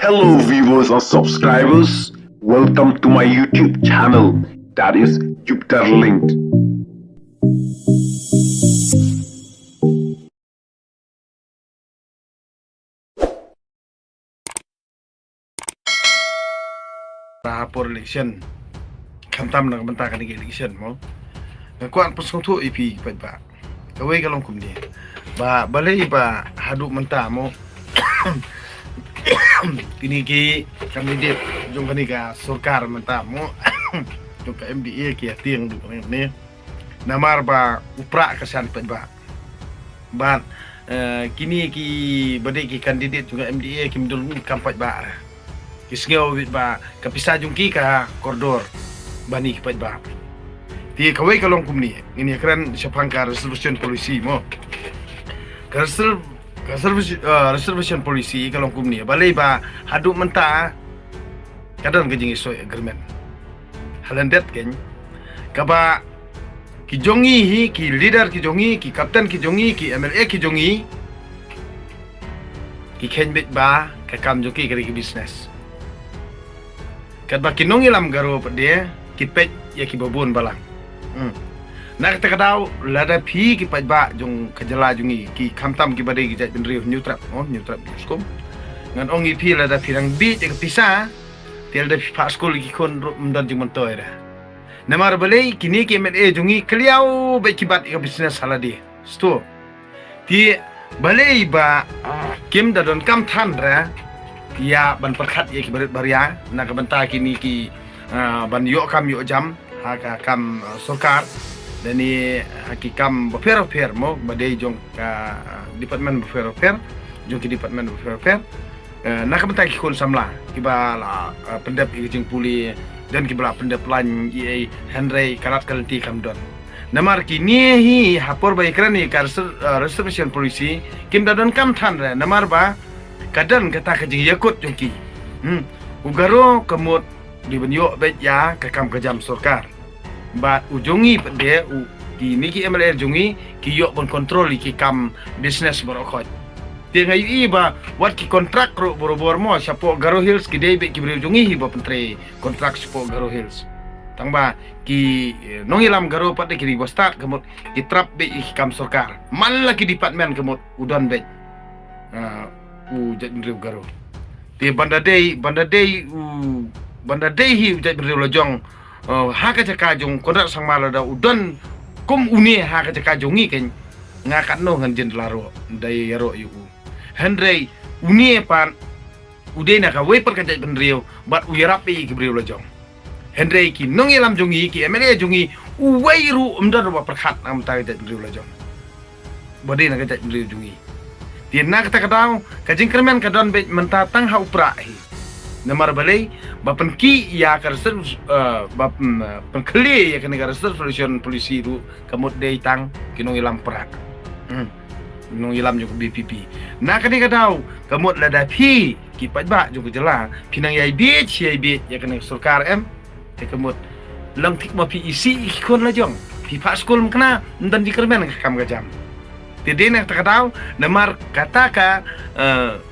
Hello, viewers or subscribers. Welcome to my YouTube channel, that is Jupiter Linked. Rapor election kamtam na banta ka election mo kuan pas tu EP pa kaway kalong kumni ba balay ba hadu menta mo kiniki kandidat jong kanika sarkar menta mo jong ka MDA ki tiang du ni namar ba upra kasan pa ba kini ki badai ki kandidat juga MDA ki mdul kampanye ba kisngaw ba kapisa jungki ka koridor bani kipat ba ti kawai kalong kumni ini keren syapangka resolution polisi mo reservation polisi kalong kumni balai ba hadu menta kadang kejing iso agreement halandet ken kaba kijongi hi ki leader kijongi ki kapten kijongi ki MLA kijongi ki kenbet ba kakam joki kari business kat ba kinong ilam garo dia kipet ya ki babon balang nak ta kadaw lada phi ki paj ba jong kajala jungi ki khamtam ki badai ki jat ben riu neutral skom ngan ongi phi lada phi rang bi ke pisa tel da pa skol ki kon mdan jing montoy da namar balai kini ki MLA jungi kliau be ki bat ka business haladi sto ti balai ba kim da don kam than ra ya ban perkhat ya ki barit baria nak banta kini ki ban yo kam yo jam ha ka kam sarkar dan ni hakikam befer mo badai jong ka department befer jong ki department befer nak banta ki kon samla ki bala pendap ki jing puli dan ki bala pendap lan EA Henry karat kalenti kamdon namar kini hi hapor bai krani ka reservation polisi kim dadon kam than ra namar ba kadang kata kejing yakut jongki ugaro kemut di benyo bet ya kakam kejam sarkar bat ujungi pede ki niki MLA jungi ki yok bon kontrol ki kam business borokot dia ngai ba wat ki kontrak ro boro mo sapo Garo Hills ki dei bet ki bre jungi hi ba pentre kontrak sapo Garo Hills tangba ki nongilam garo pat ki bo start kemut ki trap be ki kam sarkar mal ki department kemut udon bet jat riu garo ti banda dei hi jat riu lojong ha ka jaka jong kontrak sang malada udon kum uni ha ka jaka jongi ken ngakat no ngan jen laro dai yaro yu Henry uni pan ude na ka we per ka jat riu bat uyarapi ki riu lojong Henry ki nong elam jongi ki MLA jongi uweiru umdar ba perkhat am ta jat riu lojong bade na ka jat riu jongi dia nak kata kadaw kajing kermen kadon bet mentatang ha upra hi namar balai bapen ki ya ka bapen penkli ya ka negara resolution polisi ru kamut dei tang kinong ilam perak kinong ilam jok BPP nak kani kadaw kamut lada phi ki paj ba jok jela pinang yai bi ya ka sarkar te kamut lang thik ma PEC kon la jong pi pa skul mkna ndan di kermen kam gajam jadi nak takadaw namar kata ka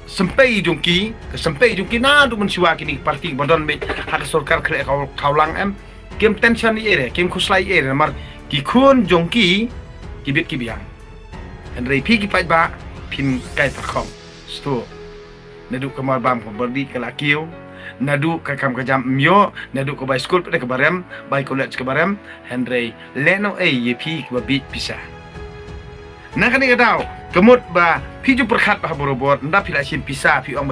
sampai jungki na du mensiwa kini parti badon be hak sarkar khle kaulang kem tension ere kem khuslai ere namar ki khun jungki kibit ki biang Henry pi ki pai ba pin kai takhom sto nadu kamar bam ko berdi kala kiu nadu ka kam ka jam myo nadu ko bai school pada ke barem bai college ke barem Henry leno ye pi ki babit pisah nak ni kadaw kemut ba piju perkhat ba borobor nda pila sim pisah pi ong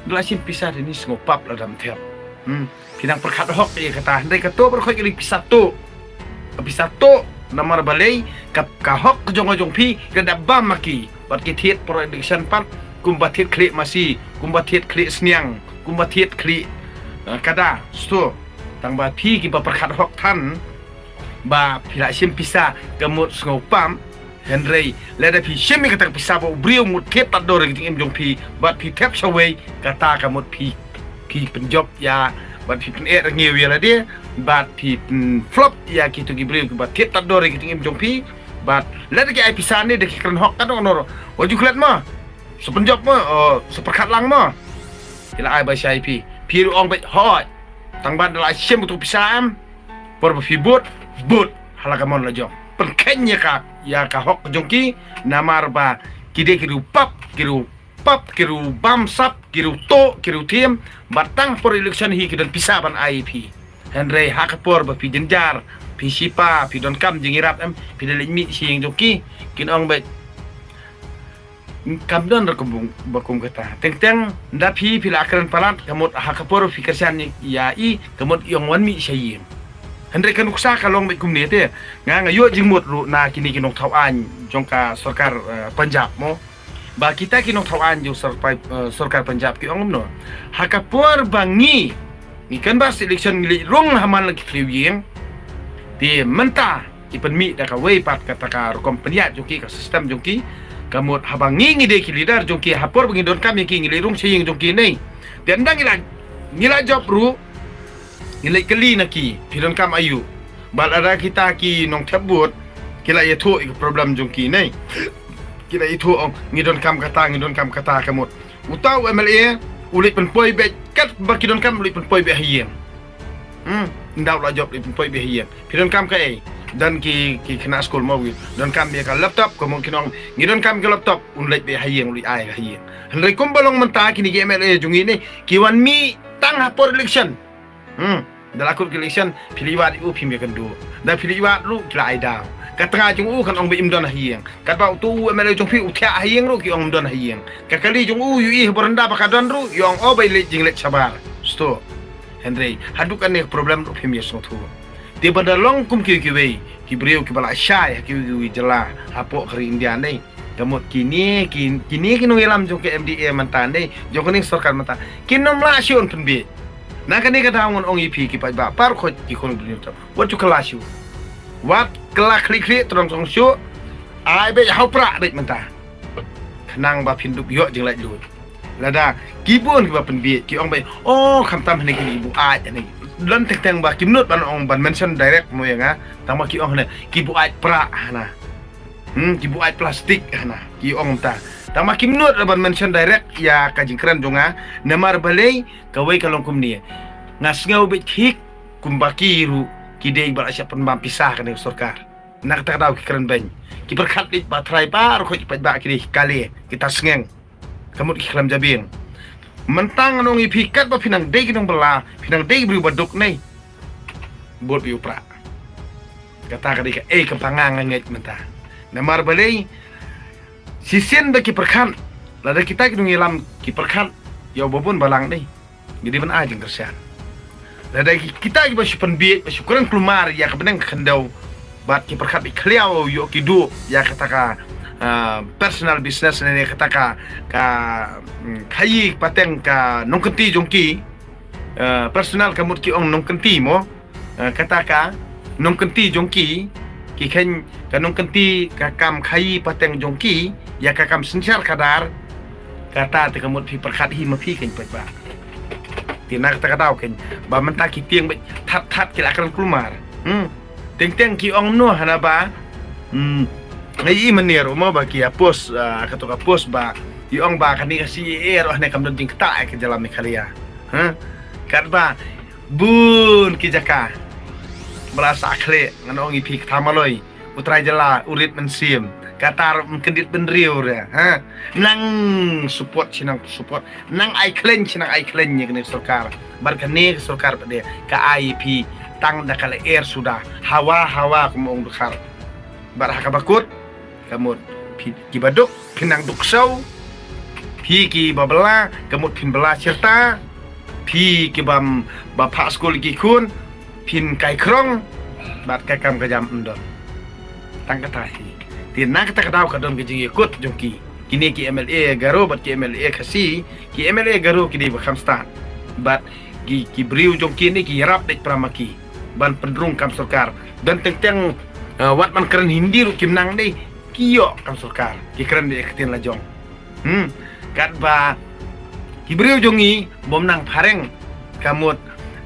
nda sim pisah ni ngopap la dam thep pinang perkhat hok ye kata ndai kato berkhoi kali pisah to namar balai kap ka hok jong pi kada bam maki bat ki thiet production pat kumbatit kli masi kumbatit kli sniang kumbatit kli kada sto tang ba pi ki ba perkhat hok than ba pila sim pisah kemut ngopam Henry leda pi shemi kata pisah bo brio mut tep tak dor ging jong pi bat pi tep shaway kata kamut pi penjob ya bat pi pen ngiu ya la dia bat pi flop ya kitu gi brio bat tep tak dor ging jong pi bat leda ki ai pisah ni de ki kren hok kan noro waju klet ma sepenjob ma seperkat lang ma ila ai ba sai pi ru ong be hoi tang ban la siem tu pisam por ba fi bot halakamon la jong penkenya ka ya ka hok jongki namar ba kide kiru bam sap kiru to kiru tim batang por election hi kidan pisaban IEP Henry hakapor ba pi jenjar pi sipa pi don kam jingirap pi dalin mi sing jongki kin ong be kam don rekembung bakum kata teng nda pi la akran palat kamot hakapor fi kersan ya i kamot yong wan mi saying Henry kan uksa kalong be kumne te nga yo jingmut ru na kini kinong thawan jongka sarkar Punjab mo ba kita kinong thawan jo sarkar Punjab ki ong no hakapor bangi ni kan ba selection ngili rong haman lagi kliwing ti menta ipen mi da ka wei pat kata ka kompanya jongki ka sistem jongki kamut habangi ngide ki leader jongki hapor bangi don kam ki ngili rong sing jongki nei dan dang ngila job ru Nilai keli naki piron kam ayu bal ada kita ki nong tabut kila itu problem jongki nei kila itu ngidon kam kata kamut utau MLA ulit penpoi be kat bakidon kam ulit penpoi be hiyen ndau la job ulit penpoi be hiyen piron kam ka dan ki kena school mau don kam be ka laptop ko mungkin ngidon kam ke laptop ulit be hiyen ulit ai ka hiyen henry kumbalong menta kini ki MLA jongi nei ki wan mi tang hapor election dalam akut election piliwat itu pimpinan kedua dan piliwat lu kila aida katengah jung kan ong be imdon hieng kat ba tu MLA jung pi utia hieng ru ki ong don hieng kakali jung yu berenda pakadon ru yong o bay le jing le sabar sto Henry hadukan ni problem ru pimpinan sotu di bandalong kum ki we ki breu ki bala syai ki jela hapo kri India nei kamot kini kinu ilam jung ke MDA mantan nei jung ni sarkar mata kinom la sion penbi Nah kan ni kata orang EP kipai ba par khot ki kon dunia tu. What you kelas you? What kelak klik terang song show. Ai be hau pra dek mentah. Kenang ba pinduk yo jeng lai lu. Lada kibun ki ba penbi ki ong be oh kham tam ni ki bu ai ni. Lan tek teng ba kimnut ban ong ban mention direct mo yang tang ba ki ong ne ki bu ai pra na. Ki bu ai plastik na. Ki ong ta. Tang ma kimnut ban mention direct ya ka jingkran jonga namar balai kawai kalong kumni ngas ngau be thik kumbakiru kidei bal asya pen pisah kan sarkar nak tak tahu keren ben ki berkat dit batrai par ko ipat ba kidei kali kita sengeng kamu di kelam jabing mentang nong ipikat ba pinang dei kinong bela pinang dei beri baduk nei bot bi upra kata kadi ka kempangang nget mentah namar balai sisen ba ki perkan lada kita kinong ilam ki perkan ya bobon balang dei jadi ban ajeng kersian lada kita ba penbiet ba kurang kelumar ya kebenang kendau bat ki perkat bi kliau yo ki du ya kata personal business ni kata ka kai pateng ka nongkenti jongki personal kamut ki ong nongkenti mo kata ka nongkenti jongki ki khen ka nongkenti ka kam kai pateng jongki ya ka kam sincere kadar kata te kamut pi perkat hi ma pi ken pa ba tina kata kata ken ba menta ki tieng be that ki akan keluar teng ki ong no hana ba ngai menir mo ba ki pos kato ka pos ba ki ong ba kan ni si roh ne kam ding kta ke dalam mekalia kat ba bun ki jaka berasa kle nganong i pi tamaloi utrai jela urit mensim katar kendit benriu dia nang support nang ai klen nya kene sarkar barkane sarkar pada ka IEP tang da kala air sudah hawa kumong dukhar bar hakabakut kamut ki baduk pinang duksau pi ki babela kamut pin bela serta pi ki bam bapak skol ki kun pin kai krong bat kai kam kajam endon tang katahi tina kita kadau kadon ke jing ikut jongki kini ki MLA garo bat ki MLA kasi ki MLA garo ki di bakam stan bat ki briu jongki ni ki rap dek pramaki ban pendrung kam sarkar dan teng wat man keren hindi ru kimnang dei kiyo kam sarkar ki keren di ektin la jong kat ba ki briu jongi bom nang pareng kamut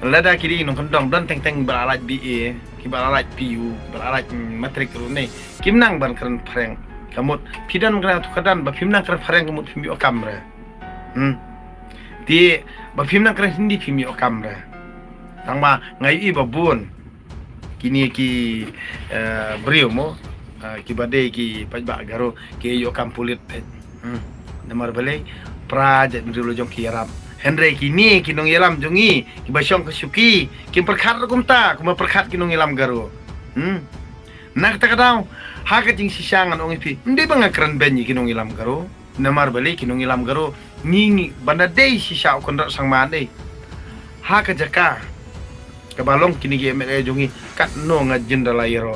lada kiri nong kendong dan teng balalat BA ki balalat PU balalat matrik ru nei kimnang ban keren pareng kamut pidan kena tukadan ba pimnang keren pareng kamut pimbi kamera di ba phim nang kran hindi phim yo kamera tang ba ngai i babun kini ki brio mo ki bade ki pajba garo ki yo kam pulit namar balai praja brio lo jong ki yaram Henry kini kinong yalam jongi ki basyong kasuki kim perkhat kumta kuma perkhat kinong yalam garo nak ta kadaw ha ka jing sisangan ong ipi hindi ba nga kran benyi kinong yalam garo namar balai kinong yalam garo ni banda day sisa kon sang mane ha ka jaka kabalong kini ge me jongi kat no nga jendala yero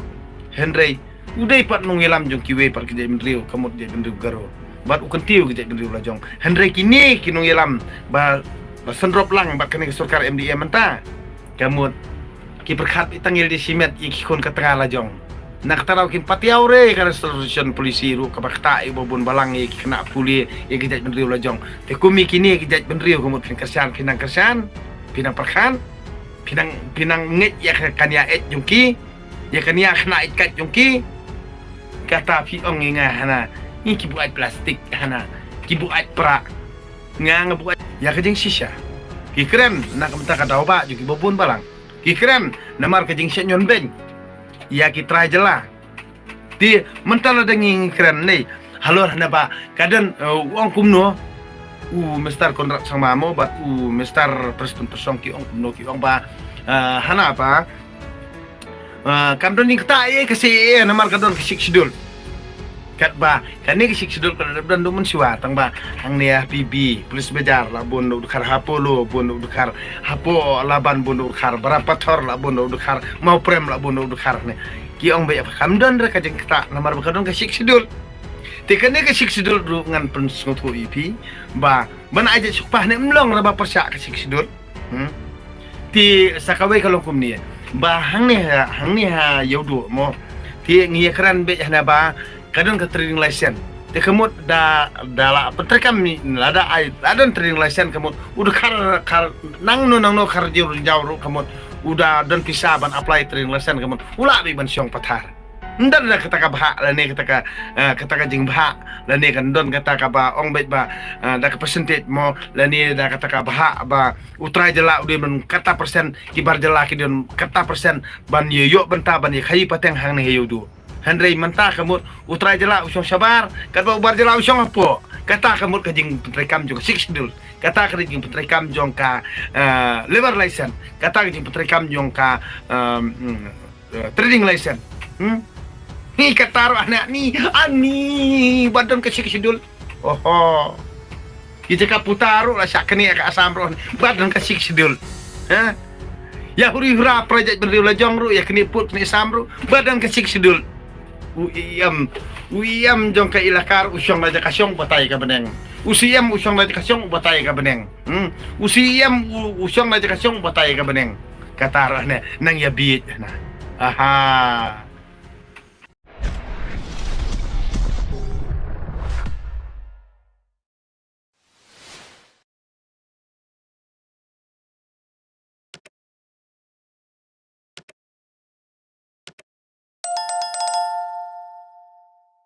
Henry udai pat nong yalam jong kiwe par kije mendriu kamut je mendriu garo bat ukan tiu kije mendriu la jong Henry kini kinong yalam ba sendrop lang ba kene surkar MDM menta kamut ki perkhat itangil di simet iki kon ka tengah la jong nak taraw kin patiaw re kana solution polisi ru kabakta ibobon balang iki kena puli iki kije mendriu la jong te kumi kini kije mendriu kamut pinang kersan pinang perkhan pinang nget ya kania et jungki ya kania kena ikat jungki kata pi ong nga hana ni ki buat plastik hana ki buat pra nga buat ya kajing sisa ki keren nak menta ka daw ba juki bobon balang ki keren namar kajing senyon ben ya ki try jela ti mentala denging keren nei halor hana ba kaden ong kumno Mister kontrak sang mamo bat Mister Preston persong ki ong kumno ki ong ba hana apa kamdon ni kata kasi namar kadon kisik sidul kat ba kani kisik sidul kan dan do mensiwa tang ba hang nia PB polis bejar la bondo dukar hapolo bondo dukar hapo laban bondo dukar berapa tor la bondo dukar mau prem la bondo dukar ne ki ong ba kamdon re kajeng kata namar kadon kisik sidul tekane kisik sidul ru ngan pensngotu IP ba ban aja supah ne mlong ra ba persyak kisik sidul ti sakawai kalau kumni ba hang ni ha yodo mo ti ngi kran be hana ba kadon ka trading license te kamut da la petrekam ni lada ai adon trading license kamut udah kar nang no kar jauh kamut udah don pisah ban apply trading license kamut ula bi ban syong patar ndar da kata ka bah la ne kata ka jing bah la ne kan don kata ka ba ong bet ba da ka percentage mo la ne da kata ka bah ba utrai jela udah ben kata persen kibar jela ki don kata persen ban yo benta ban ye khai pateng hang ne yo du Henry menta kamut utrai jela usong sabar kat ba ubar jela usong apo kata kamut ka jing petrekam jong 6 dul kata ka jing petrekam jong ka liver license kata ka jing petrekam jong ka trading license ni kataro anak ni ani badan kesik sidul oho kita ka putaro la sak kini ka asamro badan kesik sidul ya huri hura project berdiri la jongru ya kini put ni samru badan kesik sidul uyam jong ka ilakar usong la kasyong batay ka beneng usiyam usong la kasyong batay ka beneng usiyam usong la kasyong batay ka beneng kataro na nang yabit na aha